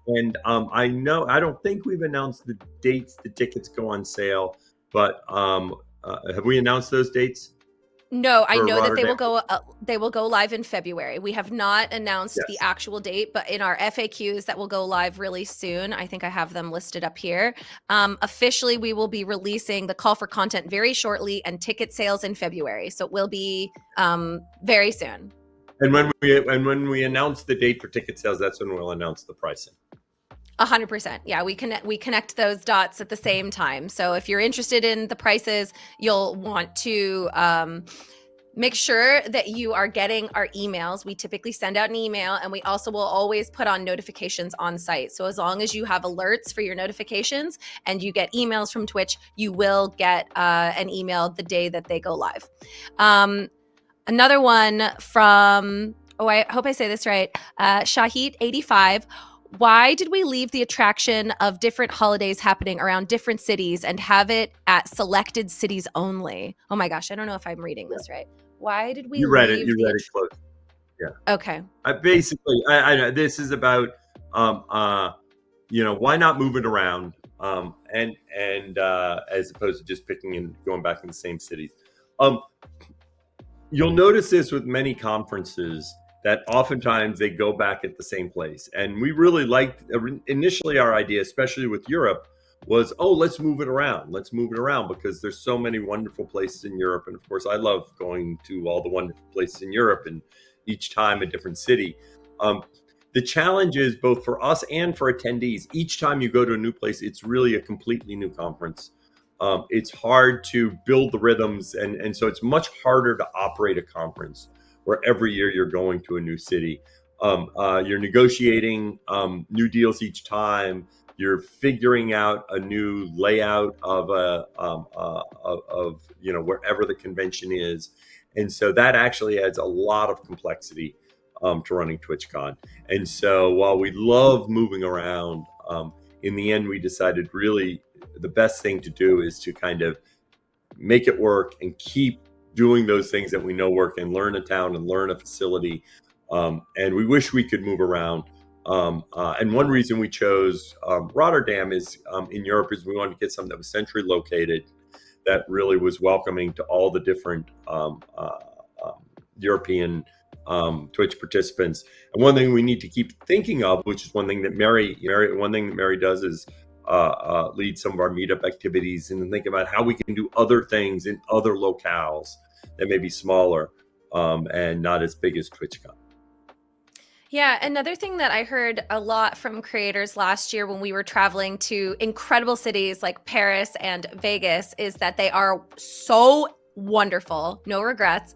I don't think we've announced the dates the tickets go on sale. But have we announced those dates? No, I know that they will go live in February. We have not announced the actual date, but in our FAQs that will go live really soon. I think I have them listed up here. Officially, we will be releasing the call for content very shortly, and ticket sales in February. So it will be very soon. And when we announce the date for ticket sales, that's when we'll announce the pricing. 100%. Yeah, we connect those dots at the same time. So if you're interested in the prices, you'll want to make sure that you are getting our emails. We typically send out an email, and we also will always put on notifications on site. So as long as you have alerts for your notifications and you get emails from Twitch, you will get an email the day that they go live. Another one from, I hope I say this right, Shahid85. Why did we leave the attraction of different holidays happening around different cities and have it at selected cities only? Oh my gosh, I don't know if I'm reading this right. Why did we You read it close. Yeah. Okay. Basically, I know this is about, why not move it around, and as opposed to just picking and going back in the same cities. You'll notice this with many conferences, that oftentimes they go back at the same place. And we really liked, initially our idea, especially with Europe, was, let's move it around. Let's move it around because there's so many wonderful places in Europe. And of course, I love going to all the wonderful places in Europe, and each time a different city. The challenge is both for us and for attendees. Each time you go to a new place, it's really a completely new conference. It's hard to build the rhythms, and so it's much harder to operate a conference where every year you're going to a new city. You're negotiating new deals each time. You're figuring out a new layout of wherever the convention is, and so that actually adds a lot of complexity to running TwitchCon. And so while we love moving around, in the end we decided really the best thing to do is to kind of make it work and keep doing those things that we know work, and learn a town and learn a facility. And we wish we could move around. And one reason we chose Rotterdam is in Europe is we wanted to get something that was centrally located, that really was welcoming to all the different European Twitch participants. And one thing we need to keep thinking of, which is one thing that Mary does, is lead some of our meetup activities, and think about how we can do other things in other locales that may be smaller and not as big as TwitchCon. Yeah, another thing that I heard a lot from creators last year when we were traveling to incredible cities like Paris and Vegas is that they are so wonderful, no regrets,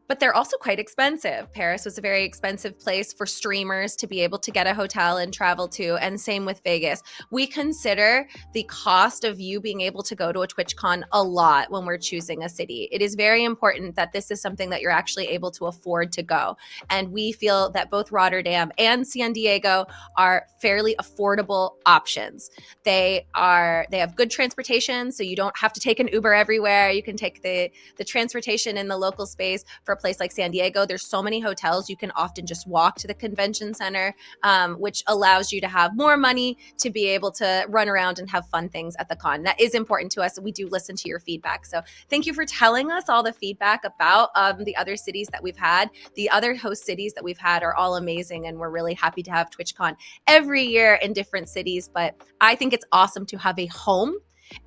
but they're also quite expensive. Paris was a very expensive place for streamers to be able to get a hotel and travel to, and same with Vegas. We consider the cost of you being able to go to a TwitchCon a lot when we're choosing a city. It is very important that this is something that you're actually able to afford to go. And we feel that both Rotterdam and San Diego are fairly affordable options. They have good transportation, so you don't have to take an Uber everywhere. You can take the transportation in the local space for for a place like San Diego, there's so many hotels, you can often just walk to the convention center, which allows you to have more money to be able to run around and have fun things at the con. That is important to us. We do listen to your feedback. So thank you for telling us all the feedback about the other cities that we've had. The other host cities that we've had are all amazing, and we're really happy to have TwitchCon every year in different cities. But I think it's awesome to have a home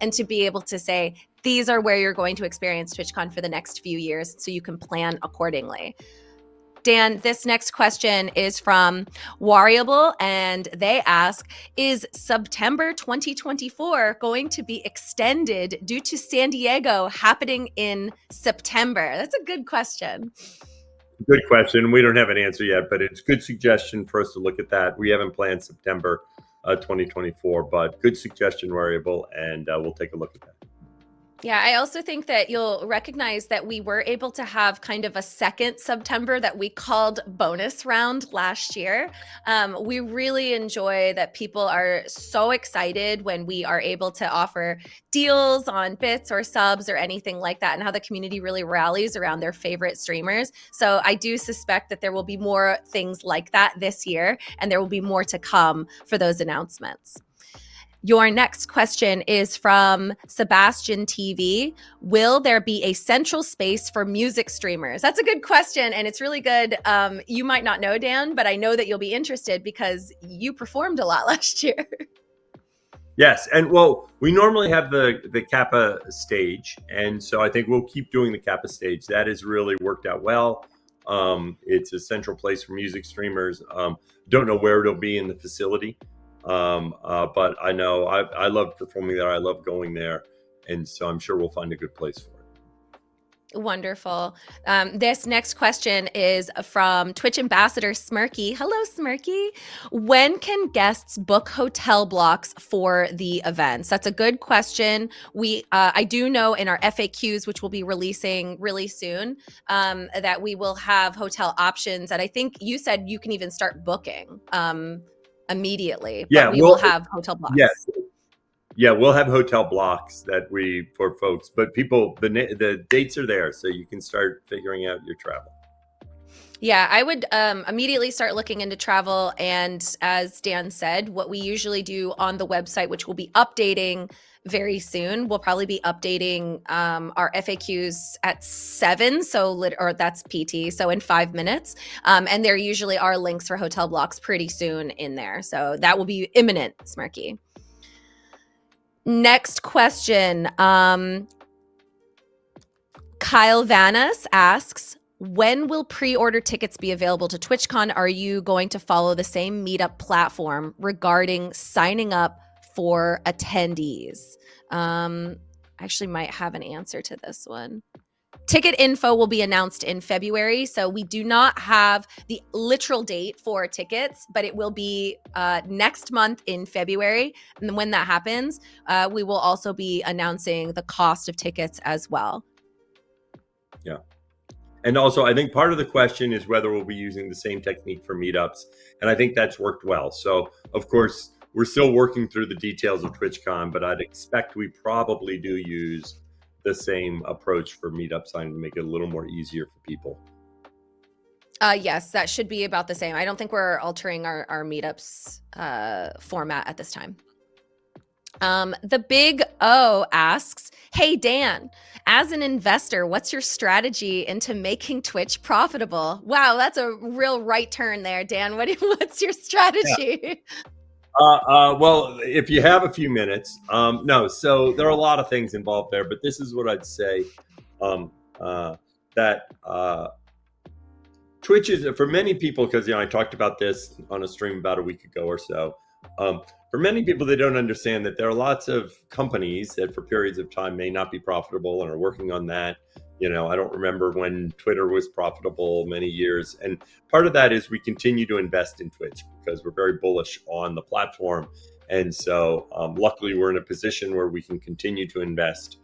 and to be able to say, these are where you're going to experience TwitchCon for the next few years, so you can plan accordingly. Dan, this next question is from Variable, and they ask, is September 2024 going to be extended due to San Diego happening in September? That's a good question. Good question. We don't have an answer yet, but it's a good suggestion for us to look at that. We haven't planned September 2024, but good suggestion, Variable, and we'll take a look at that. Yeah, I also think that you'll recognize that we were able to have kind of a second September that we called bonus round last year. We really enjoy that people are so excited when we are able to offer deals on bits or subs or anything like that, and how the community really rallies around their favorite streamers. So I do suspect that there will be more things like that this year, and there will be more to come for those announcements. Your next question is from Sebastian TV. Will there be a central space for music streamers? That's a good question, and it's really good. You might not know, Dan, but I know that you'll be interested because you performed a lot last year. Yes, and well, we normally have the Kappa stage, and so I think we'll keep doing the Kappa stage. That has really worked out well. It's a central place for music streamers. Don't know where it'll be in the facility. But I know I love performing there. I love going there. And so I'm sure we'll find a good place for it. Wonderful. This next question is from Twitch Ambassador Smirky. Hello, Smirky. When can guests book hotel blocks for the events? That's a good question. I do know in our FAQs, which we'll be releasing really soon, that we will have hotel options. And I think you said you can even start booking immediately. Yeah, but we will have hotel blocks. Yes. Yeah, we'll have hotel blocks that for folks, but people, the dates are there, so you can start figuring out your travel. Yeah, I would immediately start looking into travel. And as Dan said, what we usually do on the website, which we'll be updating very soon, we'll probably be updating our FAQs at 7, or that's PT, so in 5 minutes. And there usually are links for hotel blocks pretty soon in there. So that will be imminent, Smirky. Next question. Kyle Vanas asks, when will pre-order tickets be available to TwitchCon? Are you going to follow the same meetup platform regarding signing up for attendees? I actually might have an answer to this one. Ticket info will be announced in February, so we do not have the literal date for tickets, but it will be next month in February. And when that happens, we will also be announcing the cost of tickets as well. Yeah. And also, I think part of the question is whether we'll be using the same technique for meetups. And I think that's worked well. So, of course, we're still working through the details of TwitchCon, but I'd expect we probably do use the same approach for meetup signing to make it a little more easier for people. Yes, that should be about the same. I don't think we're altering our meetups format at this time. The Big O asks, hey, Dan, as an investor, what's your strategy into making Twitch profitable? Wow, that's a real right turn there, Dan. What's your strategy? Yeah. Well, if you have a few minutes, no. So there are a lot of things involved there, but this is what I'd say, that Twitch is, for many people, because I talked about this on a stream about a week ago or so. For many people, they don't understand that there are lots of companies that for periods of time may not be profitable and are working on that. I don't remember when Twitter was profitable many years. And part of that is we continue to invest in Twitch because we're very bullish on the platform. And so luckily, we're in a position where we can continue to invest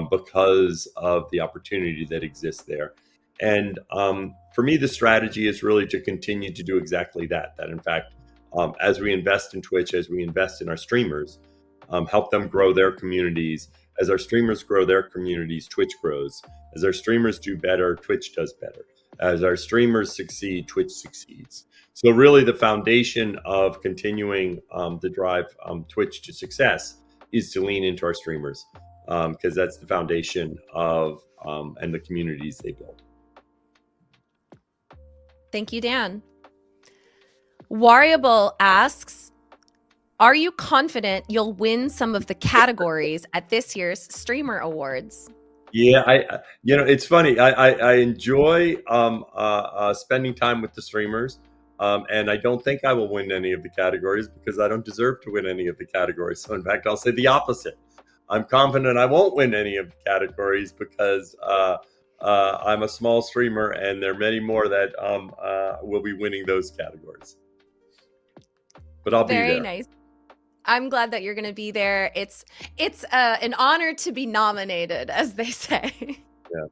because of the opportunity that exists there. And for me, the strategy is really to continue to do exactly that. That in fact, as we invest in Twitch, as we invest in our streamers, help them grow their communities, As our streamers grow their communities, Twitch grows. As our streamers do better, Twitch does better. As our streamers succeed, Twitch succeeds. So really the foundation of continuing to drive Twitch to success is to lean into our streamers, because that's the foundation of and the communities they build. Thank you, Dan. Variable asks, are you confident you'll win some of the categories at this year's Streamer Awards? Yeah, it's funny. I enjoy spending time with the streamers, and I don't think I will win any of the categories because I don't deserve to win any of the categories. So in fact, I'll say the opposite. I'm confident I won't win any of the categories because I'm a small streamer, and there are many more that will be winning those categories. But I'll be there. Very nice. I'm glad that you're going to be there. It's an honor to be nominated, as they say. Yeah.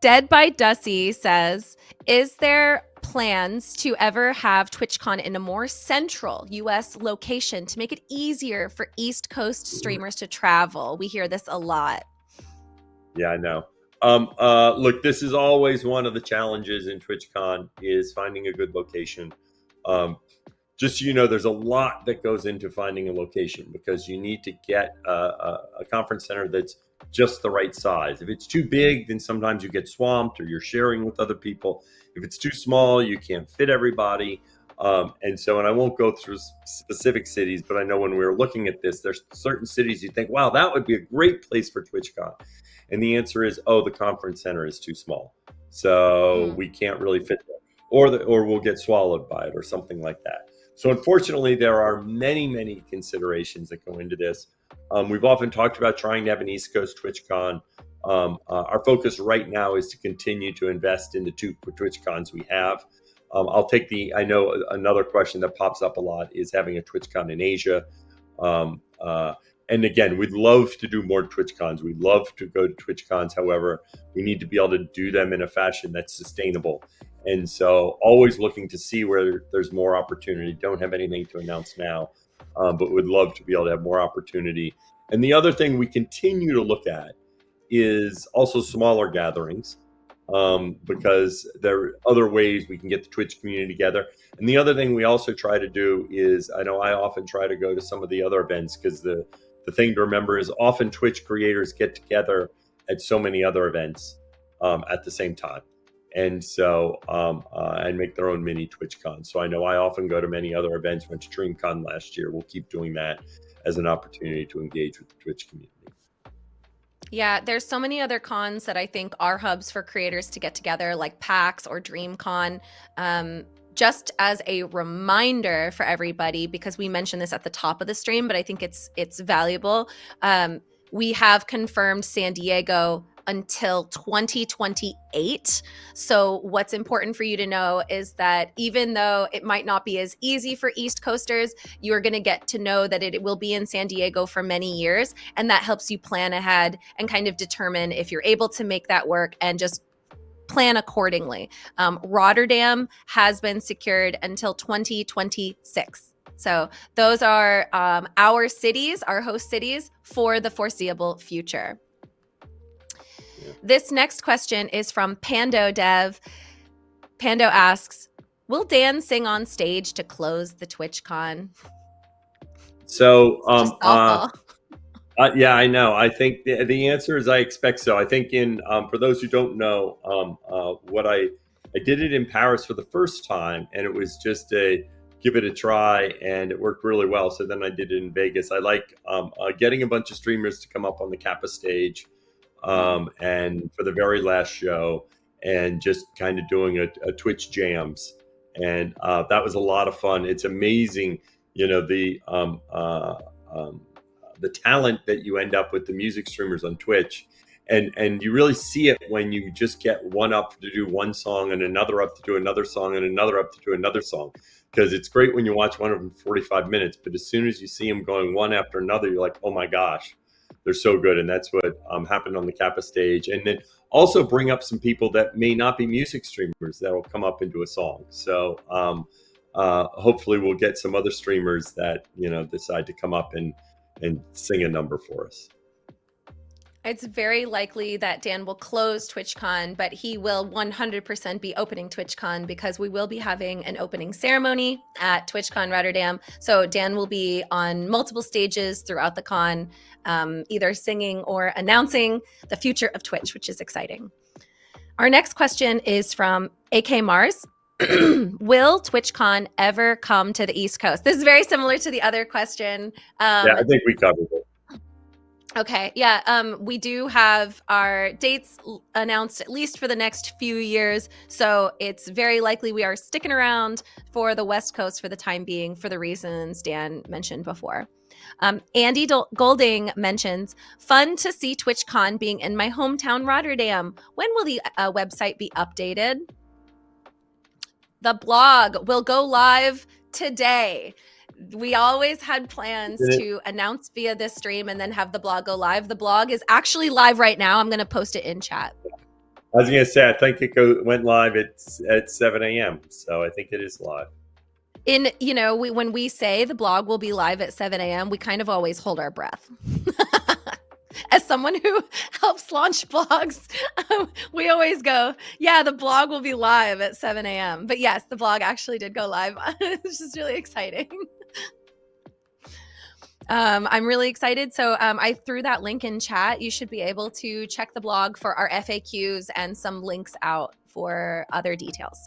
Dead by Dussie says, is there plans to ever have TwitchCon in a more central US location to make it easier for East Coast streamers to travel? We hear this a lot. Yeah, I know. Look, this is always one of the challenges in TwitchCon is finding a good location. Just so you know, there's a lot that goes into finding a location because you need to get a conference center that's just the right size. If it's too big, then sometimes you get swamped or you're sharing with other people. If it's too small, you can't fit everybody. And I won't go through specific cities, but I know when we were looking at this, there's certain cities you think, wow, that would be a great place for TwitchCon. And the answer is, the conference center is too small. So we can't really fit there. Or we'll get swallowed by it or something like that. So unfortunately, there are many, many considerations that go into this. We've often talked about trying to have an East Coast TwitchCon. Our focus right now is to continue to invest in the 2 TwitchCons we have. I know another question that pops up a lot is having a TwitchCon in Asia. And again, we'd love to do more TwitchCons. We'd love to go to TwitchCons. However, we need to be able to do them in a fashion that's sustainable. And so always looking to see where there's more opportunity. Don't have anything to announce now, but would love to be able to have more opportunity. And the other thing we continue to look at is also smaller gatherings, because there are other ways we can get the Twitch community together. And the other thing we also try to do is, I know I often try to go to some of the other events because the thing to remember is often Twitch creators get together at so many other events at the same time. And so, and make their own mini TwitchCon. So I know I often go to many other events, went to DreamCon last year. We'll keep doing that as an opportunity to engage with the Twitch community. Yeah, there's so many other cons that I think are hubs for creators to get together, like PAX or DreamCon. Just as a reminder for everybody, because we mentioned this at the top of the stream, but I think it's valuable. We have confirmed San Diego until 2028. So what's important for you to know is that even though it might not be as easy for East Coasters, you're going to get to know that it will be in San Diego for many years. And that helps you plan ahead and kind of determine if you're able to make that work and just plan accordingly. Rotterdam has been secured until 2026. So those are our cities, our host cities for the foreseeable future. This next question is from Pando Dev. Pando asks, will Dan sing on stage to close the TwitchCon? So, Yeah, I know. I think the answer is I expect so. I think for those who don't know, what I did it in Paris for the first time, and it was just give it a try, and it worked really well. So then I did it in Vegas. I like getting a bunch of streamers to come up on the Kappa stage, and for the very last show, and just kind of doing a Twitch jams, and that was a lot of fun. It's amazing, the talent that you end up with the music streamers on Twitch. And you really see it when you just get one up to do one song and another up to do another song and another up to do another song. Because it's great when you watch one of them 45 minutes, but as soon as you see them going one after another, you're like, oh my gosh, they're so good. And that's what happened on the Kappa stage. And then also bring up some people that may not be music streamers that will come up and do a song. So hopefully we'll get some other streamers that, decide to come up and sing a number for us. It's very likely that Dan will close TwitchCon, but he will 100% be opening TwitchCon because we will be having an opening ceremony at TwitchCon Rotterdam. So Dan will be on multiple stages throughout the con, either singing or announcing the future of Twitch, which is exciting. Our next question is from AK Mars. Will TwitchCon ever come to the East Coast? This is very similar to the other question. Yeah, I think we covered it. Okay, yeah, we do have our dates announced at least for the next few years, so it's very likely we are sticking around for the West Coast for the time being for the reasons Dan mentioned before. Andy Golding mentions, fun to see TwitchCon being in my hometown, Rotterdam. When will the website be updated? The blog will go live today. We always had plans to announce via this stream and then have the blog go live. The blog is actually live right now. I'm going to post it in chat. I was going to say, I think it went live at 7 a.m. So I think it is live. When we say the blog will be live at 7 a.m., we kind of always hold our breath. As someone who helps launch blogs, we always go, yeah, the blog will be live at 7 a.m. But yes, the blog actually did go live. It's just really exciting. I'm really excited. So I threw that link in chat. You should be able to check the blog for our FAQs and some links out for other details.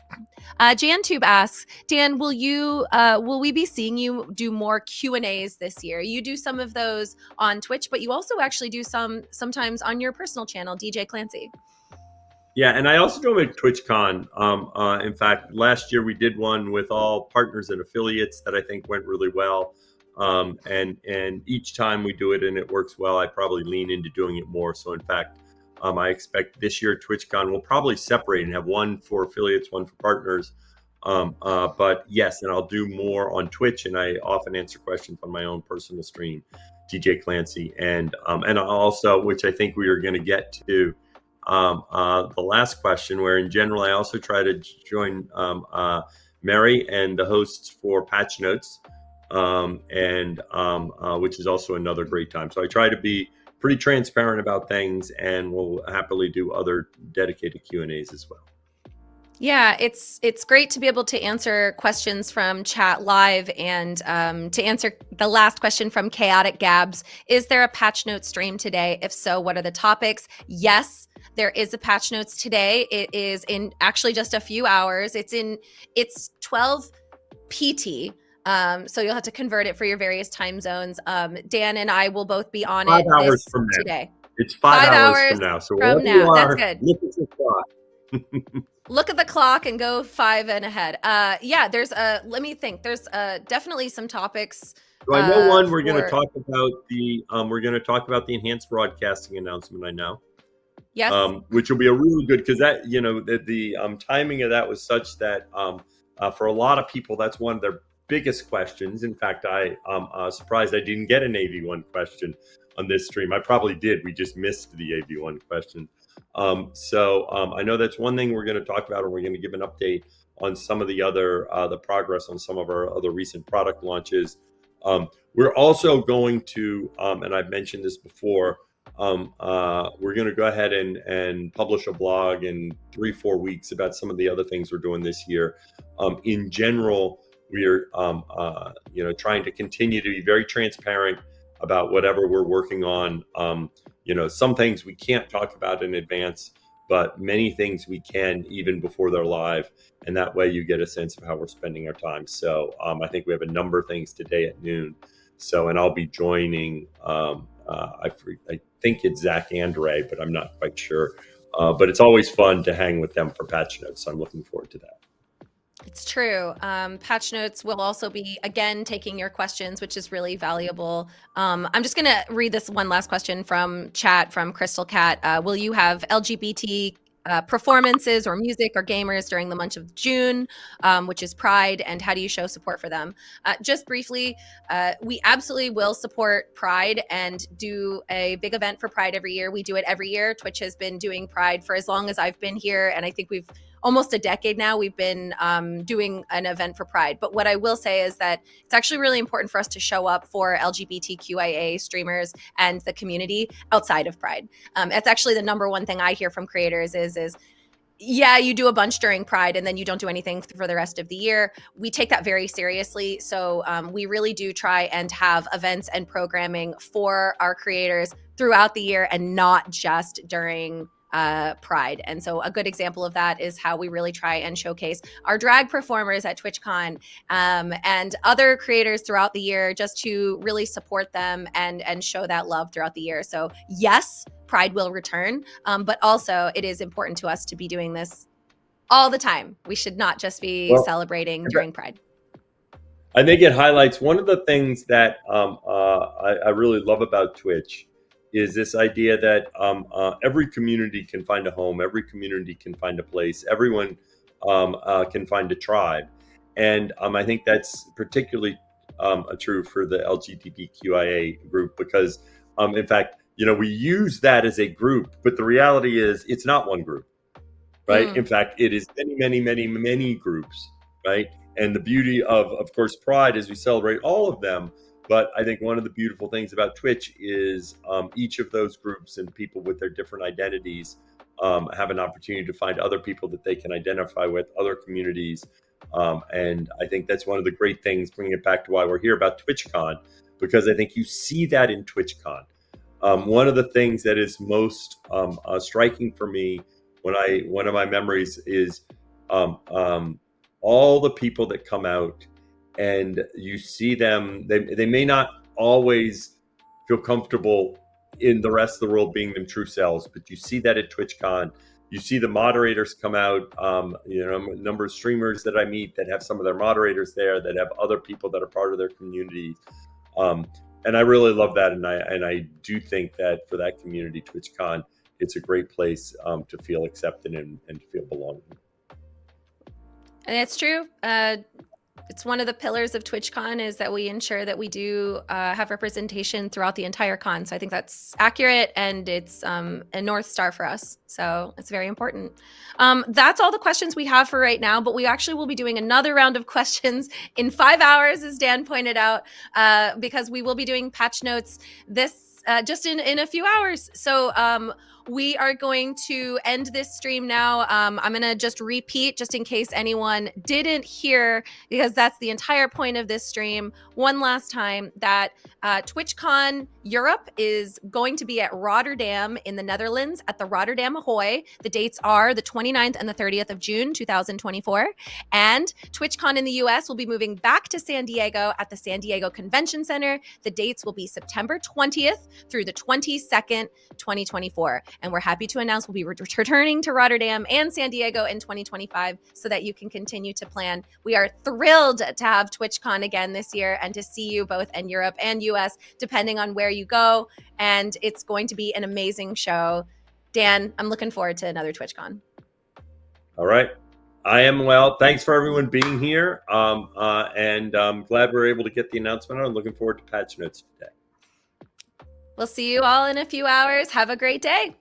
JanTube asks, Dan, will we be seeing you do more Q&As this year? You do some of those on Twitch, but you also actually do sometimes on your personal channel, DJ Clancy. Yeah, and I also do them at TwitchCon. In fact, last year we did one with all partners and affiliates that I think went really well. And each time we do it and it works well, I probably lean into doing it more. So in fact, I expect this year TwitchCon will probably separate and have one for affiliates, one for partners. But yes, and I'll do more on Twitch, and I often answer questions on my own personal stream, DJ Clancy, and also, which I think we are going to get to, the last question, where in general I also try to join Mary and the hosts for Patch Notes, which is also another great time. So I try to be pretty transparent about things, and we'll happily do other dedicated Q&As as well. Yeah, it's great to be able to answer questions from chat live, and to answer the last question from Chaotic Gabs, is there a Patch Notes stream today? If so, what are the topics? Yes, there is a Patch Notes today. It is in actually just a few hours. It's 12 PT. So you'll have to convert it for your various time zones. Dan and I will both be on 5 it hours from now. today. It's 5 hours from now. So from now. That's good. Look at the clock. Look at the clock and go 5 and ahead. Yeah, let me think. There's definitely some topics. So I know one we're going to talk about the enhanced broadcasting announcement. I know. Yes. Which will be a really good, because that, the timing of that was such that for a lot of people, that's one of their biggest questions. In fact, I'm surprised I didn't get an AV1 question on this stream. I probably did. We just missed the AV1 question. So I know that's one thing we're going to talk about, and we're going to give an update on some of the other the progress on some of our other recent product launches. We're also going to, and I've mentioned this before, we're going to go ahead and publish a blog in 3-4 weeks about some of the other things we're doing this year. In general, we're trying to continue to be very transparent about whatever we're working on. Some things we can't talk about in advance, but many things we can even before they're live, and that way you get a sense of how we're spending our time. So I think we have a number of things today at noon. So, and I'll be joining, I think it's Zach and Ray, but I'm not quite sure. But it's always fun to hang with them for Patch Notes, so I'm looking forward to that. It's true. Patch Notes will also be, again, taking your questions, which is really valuable. I'm just going to read this one last question from chat from Crystal Cat. Will you have LGBT performances or music or gamers during the month of June, which is Pride, and how do you show support for them? Just briefly, we absolutely will support Pride and do a big event for Pride every year. We do it every year. Twitch has been doing Pride for as long as I've been here, and I think almost a decade now, we've been doing an event for Pride. But what I will say is that it's actually really important for us to show up for LGBTQIA streamers and the community outside of Pride. It's actually the number one thing I hear from creators is yeah, you do a bunch during Pride and then you don't do anything for the rest of the year. We take that very seriously. So we really do try and have events and programming for our creators throughout the year and not just during Pride. And so a good example of that is how we really try and showcase our drag performers at TwitchCon and other creators throughout the year, just to really support them and show that love throughout the year. So yes, Pride will return, but also it is important to us to be doing this all the time. We should not just be celebrating during Pride. I think it highlights one of the things that I really love about Twitch is this idea that every community can find a home, every community can find a place, everyone can find a tribe. And I think that's particularly true for the LGBTQIA group because, in fact, we use that as a group, but the reality is it's not one group, right? In fact, it is many, many, many, many groups, right? And the beauty of course, Pride is we celebrate all of them. But I think one of the beautiful things about Twitch is each of those groups and people with their different identities have an opportunity to find other people that they can identify with, other communities. And I think that's one of the great things, bringing it back to why we're here about TwitchCon, because I think you see that in TwitchCon. One of the things that is most striking for me one of my memories is all the people that come out and you see them, they may not always feel comfortable in the rest of the world being them true selves, but you see that at TwitchCon. You see the moderators come out, a number of streamers that I meet that have some of their moderators there, that have other people that are part of their community. And I really love that. And I do think that for that community, TwitchCon, it's a great place to feel accepted and to feel belonging. And it's true. It's one of the pillars of TwitchCon is that we ensure that we do have representation throughout the entire con. So I think that's accurate and it's a North Star for us. So it's very important. That's all the questions we have for right now, but we actually will be doing another round of questions in 5 hours, as Dan pointed out, because we will be doing patch notes just in a few hours. So we are going to end this stream now. I'm going to just repeat just in case anyone didn't hear, because that's the entire point of this stream. One last time that TwitchCon Europe is going to be at Rotterdam in the Netherlands at the Rotterdam Ahoy. The dates are the 29th and the 30th of June, 2024. And TwitchCon in the US will be moving back to San Diego at the San Diego Convention Center. The dates will be September 20th through the 22nd, 2024. And we're happy to announce we'll be returning to Rotterdam and San Diego in 2025 so that you can continue to plan. We are thrilled to have TwitchCon again this year and to see you both in Europe and US, depending on where you go. And it's going to be an amazing show. Dan, I'm looking forward to another TwitchCon. All right. I am well. Thanks for everyone being here. And I'm glad we were able to get the announcement. I'm looking forward to patch notes today. We'll see you all in a few hours. Have a great day.